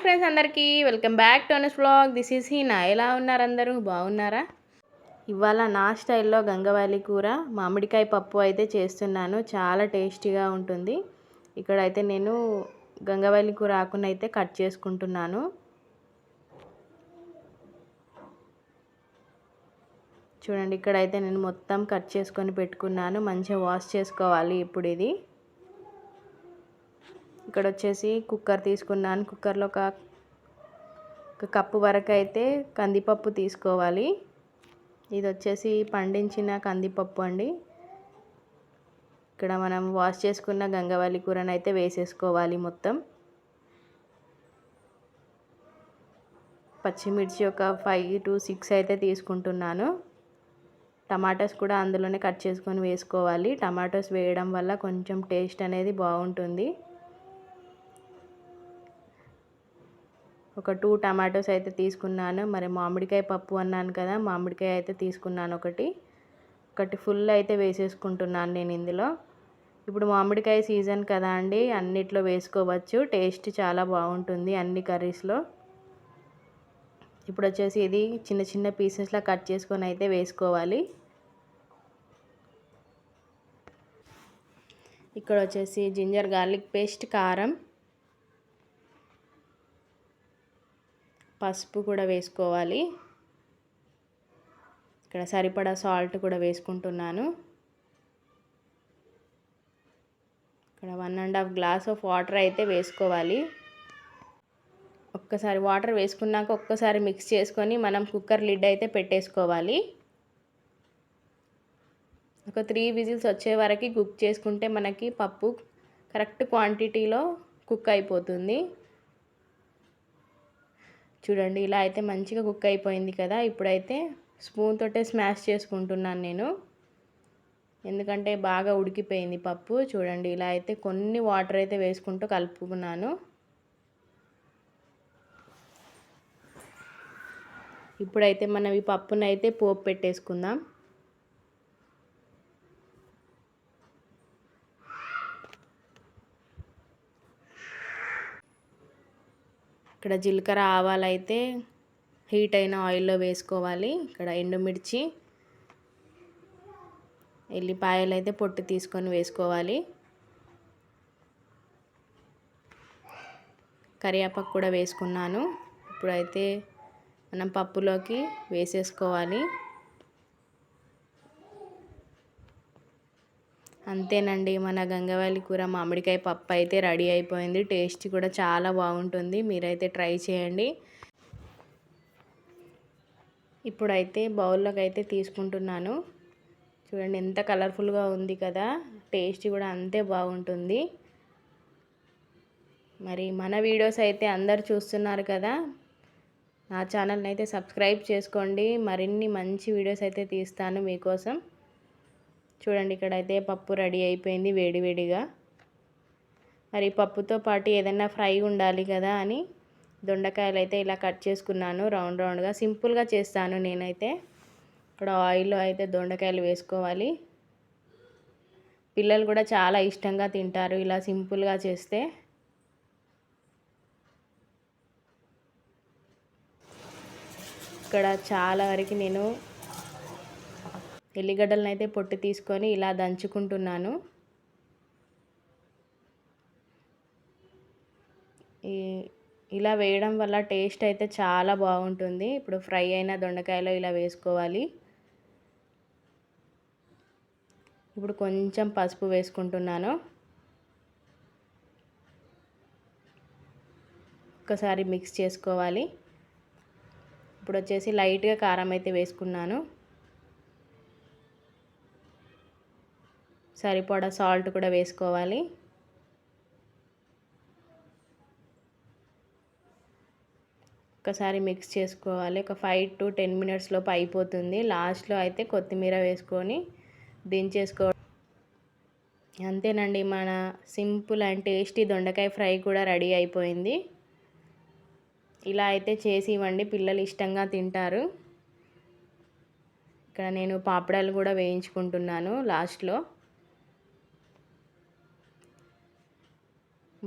Friends అందరికీ welcome back to Anas vlog. This is Heena. ఎలా ఉన్నారు అందరూ? బాగున్నారా? ఇవాళ నా స్టైల్లో గంగవాలి కూర మామిడికాయ పప్పు అయితే చేస్తున్నాను. చాలా టేస్టీగా ఉంటుంది. ఇక్కడైతే నేను గంగవాలి కూర ఆకును అయితే కట్ చేసుకుంటున్నాను. చూడండి, ఇక్కడైతే నేను మొత్తం కట్ చేసుకొని పెట్టుకున్నాను. మంచిగా వాష్ చేసుకోవాలి. ఇప్పుడు ఇది ఇక్కడ వచ్చేసి కుక్కర్ తీసుకున్నాను. కుక్కర్లో ఒక కప్పు వరకు అయితే కందిపప్పు తీసుకోవాలి. ఇది వచ్చేసి పండించిన కందిపప్పు అండి. ఇక్కడ మనం వాష్ చేసుకున్న గంగవాలి కూరను అయితే వేసేసుకోవాలి. మొత్తం పచ్చిమిర్చి ఒక 5 to 6 అయితే తీసుకుంటున్నాను. టమాటాస్ కూడా అందులోనే కట్ చేసుకొని వేసుకోవాలి. టమాటోస్ వేయడం వల్ల కొంచెం టేస్ట్ అనేది బాగుంటుంది. ఒక 2 టమాటోస్ అయితే తీసుకున్నాను. మరి మామిడికాయ పప్పు అన్నాను కదా, మామిడికాయ అయితే తీసుకున్నాను. ఒకటి ఫుల్ అయితే వేసేసుకుంటున్నాను నేను ఇందులో. ఇప్పుడు మామిడికాయ సీజన్ కదా అండి, అన్నిట్లో వేసుకోవచ్చు. టేస్ట్ చాలా బాగుంటుంది అన్ని కర్రీస్లో. ఇప్పుడు వచ్చేసి ఇది చిన్న చిన్న పీసెస్లా కట్ చేసుకొని అయితే వేసుకోవాలి. ఇక్కడ వచ్చేసి జింజర్ గార్లిక్ పేస్ట్, కారం, పసుపు కూడా వేసుకోవాలి. ఇక్కడ సరిపడా సాల్ట్ కూడా వేసుకుంటున్నాను. ఇక్కడ 1.5 గ్లాస్ ఆఫ్ వాటర్ అయితే వేసుకోవాలి. ఒక్కసారి వాటర్ వేసుకున్నాక ఒక్కసారి మిక్స్ చేసుకొని మనం కుక్కర్ లిడ్ అయితే పెట్టేసుకోవాలి. ఒక 3 విజిల్స్ వచ్చే వరకు కుక్ చేసుకుంటే మనకి పప్పు కరెక్ట్ క్వాంటిటీలో కుక్ అయిపోతుంది. చూడండి, ఇలా అయితే మంచిగా కుక్ అయిపోయింది కదా. ఇప్పుడైతే స్పూన్ తోటే స్మాష్ చేసుకుంటున్నాను నేను, ఎందుకంటే బాగా ఉడికిపోయింది పప్పు. చూడండి, ఇలా అయితే కొన్ని వాటర్ అయితే వేసుకుంటూ కలుపుకున్నాను. ఇప్పుడైతే మనం ఈ పప్పును అయితే పోపు పెట్టేసుకుందాం. ఇక్కడ జీలకర్ర, ఆవాలు అయితే హీట్ అయిన ఆయిల్లో వేసుకోవాలి. ఇక్కడ ఎండుమిర్చి, ఎల్లిపాయలు అయితే పొట్టు తీసుకొని వేసుకోవాలి. కరివేపాకు కూడా వేసుకున్నాను. ఇప్పుడైతే మనం పప్పులోకి వేసేసుకోవాలి. అంతేనండి, మన గంగవాలి కూర మామిడికాయ పప్పు అయితే రెడీ అయిపోయింది. టేస్ట్ కూడా చాలా బాగుంటుంది. మీరైతే ట్రై చేయండి. ఇప్పుడైతే బౌల్లోకి అయితే తీసుకుంటున్నాను. చూడండి, ఎంత కలర్ఫుల్గా ఉంది కదా. టేస్ట్ కూడా అంతే బాగుంటుంది. మరి మన వీడియోస్ అయితే అందరు చూస్తున్నారు కదా, నా ఛానల్ని అయితే సబ్స్క్రైబ్ చేసుకోండి. మరిన్ని మంచి వీడియోస్ అయితే తీస్తాను మీకోసం. చూడండి, ఇక్కడైతే పప్పు రెడీ అయిపోయింది వేడివేడిగా. మరి పప్పుతో పాటు ఏదైనా ఫ్రై ఉండాలి కదా అని దొండకాయలు అయితే ఇలా కట్ చేసుకున్నాను. రౌండ్గా సింపుల్గా చేస్తాను నేనైతే. ఇక్కడ ఆయిల్లో అయితే దొండకాయలు వేసుకోవాలి. పిల్లలు కూడా చాలా ఇష్టంగా తింటారు ఇలా సింపుల్గా చేస్తే. ఇక్కడ చాలా వరకు నేను ఎల్లిగడ్డలను అయితే పొట్టు తీసుకొని ఇలా దంచుకుంటున్నాను. ఇలా వేయడం వల్ల టేస్ట్ అయితే చాలా బాగుంటుంది. ఇప్పుడు ఫ్రై అయిన దొండకాయలో ఇలా వేసుకోవాలి. ఇప్పుడు కొంచెం పసుపు వేసుకుంటున్నాను. ఒకసారి మిక్స్ చేసుకోవాలి. ఇప్పుడు వచ్చేసి లైట్గా కారం అయితే వేసుకున్నాను. సరిపడా సాల్ట్ కూడా వేసుకోవాలి. ఒకసారి మిక్స్ చేసుకోవాలి. ఒక 5 to 10 minutes లోపు అయిపోతుంది. లాస్ట్లో అయితే కొత్తిమీర వేసుకొని దించేసుకో. అంతేనండి, మన సింపుల్ అండ్ టేస్టీ దొండకాయ ఫ్రై కూడా రెడీ అయిపోయింది. ఇలా అయితే చేసి ఇవ్వండి, పిల్లలు ఇష్టంగా తింటారు. ఇక్కడ నేను పాపడాలు కూడా వేయించుకుంటున్నాను లాస్ట్లో.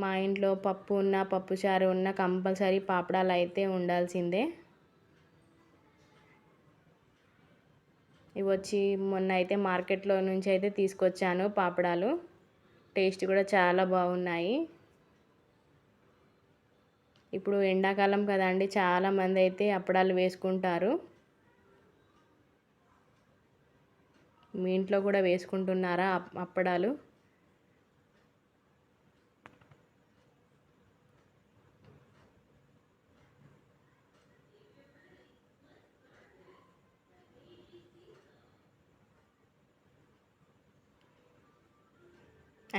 మా ఇంట్లో పప్పు ఉన్న పప్పుచారు ఉన్న కంపల్సరీ పాపడాలు అయితే ఉండాల్సిందే. ఇవి వచ్చి మొన్న అయితే మార్కెట్లో నుంచి అయితే తీసుకొచ్చాను పాపడాలు. టేస్ట్ కూడా చాలా బాగున్నాయి. ఇప్పుడు ఎండాకాలం కదండి, చాలామంది అయితే అప్పడాలు వేసుకుంటారు. మీ ఇంట్లో కూడా వేసుకుంటున్నారా అప్పడాలు?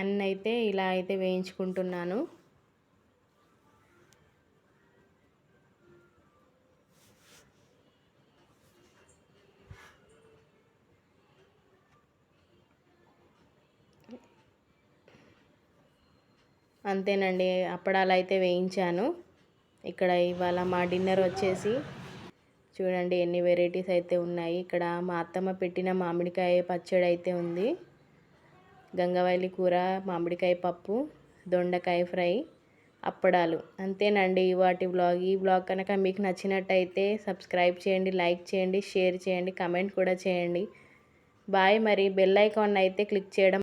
అన్నైతే ఇలా అయితే వేయించుకుంటున్నాను. అంతేనండి, అప్పడాలు అయితే వేయించాను. ఇక్కడ ఇవాళ మా డిన్నర్ వచ్చేసి చూడండి ఎన్ని వెరైటీస్ అయితే ఉన్నాయి. ఇక్కడ మా అత్తమ్మ పెట్టిన మామిడికాయ పచ్చడి అయితే ఉంది, గంగవాయిలి కూర, మామిడికాయ పప్పు, దొండకాయ ఫ్రై, అప్పడాలు. అంతేనండి వాటి వ్లాగ్. ఈ వ్లాగ్ కనుక మీకు నచ్చినట్టయితే సబ్స్క్రైబ్ చేయండి, లైక్ చేయండి, షేర్ చేయండి, కమెంట్ కూడా చేయండి. బాయ్. మరి బెల్ ఐకాన్ అయితే క్లిక్ చేయడం